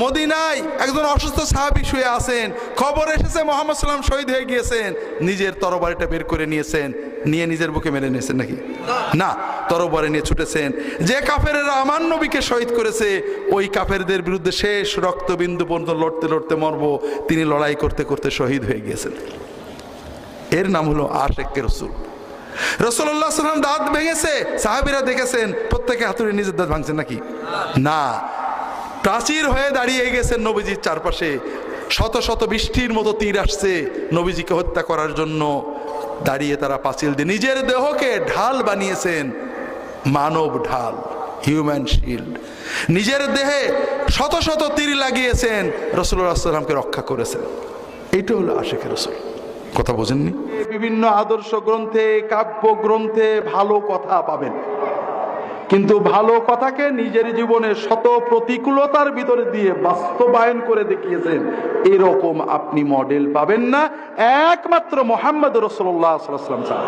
মদিনায় একজন অসুস্থ সাহাবী শুয়ে আছেন, খবর এসেছে মুহাম্মদ সাল্লাল্লাহু আলাইহি ওয়াসাল্লাম শহীদ হয়ে গিয়েছেন। নিজের তরবারিটা বের করে নিয়েছেন, নিয়ে নিজের বুকে মেরে নিয়েছেন নাকি? না, তরবারি নিয়ে ছুটেছেন। যে কাফেরেরা আমার নবীকে শহীদ করেছে, ওই কাফেরদের বিরুদ্ধে শেষ রক্তবিন্দু পর্যন্ত লড়তে লড়তে মরবো, তিনি লড়াই করতে করতে শহীদ হয়ে গিয়েছেন। এর নাম হলো আশিকে রাসূল। রাসূলুল্লাহ সাল্লাল্লাহু আলাইহি ওয়াসাল্লাম দাঁত ভেঙেছে, সাহাবীরা দেখেছেন, প্রত্যেকে হাতুড়ি নিজের দাঁত ভাঙছেন নাকি? না, প্রাচীর হয়ে দাঁড়িয়ে গেছেন নবীজির চারপাশে। শত শত বৃষ্টির মতো তীর আসছে নবীজিকে হত্যা করার জন্য। দাঁড়িয়ে তারা পাঁচিল দিয়ে নিজের দেহকে ঢাল বানিয়েছেন, মানব ঢাল, হিউম্যান শিল্ড। নিজের দেহে শত শত তীর লাগিয়েছেন, রাসূলুল্লাহ সাল্লাল্লাহু আলাইহি ওয়াসাল্লামকে রক্ষা করেছেন। এইটা হলো আশিকে রাসূল। কথা বোঝেননি? বিভিন্ন আদর্শ গ্রন্থে, কাব্য গ্রন্থে ভালো কথা পাবেন, কিন্তু ভালো কথাকে নিজের জীবনে শত প্রতিকূলতার ভিতরে দিয়ে বাস্তবায়ন করে দেখিয়েছেন, এরকম আপনি মডেল পাবেন না একমাত্র মুহাম্মদ রাসূলুল্লাহ সাল্লাল্লাহু আলাইহি ওয়াসাল্লাম ছাড়া।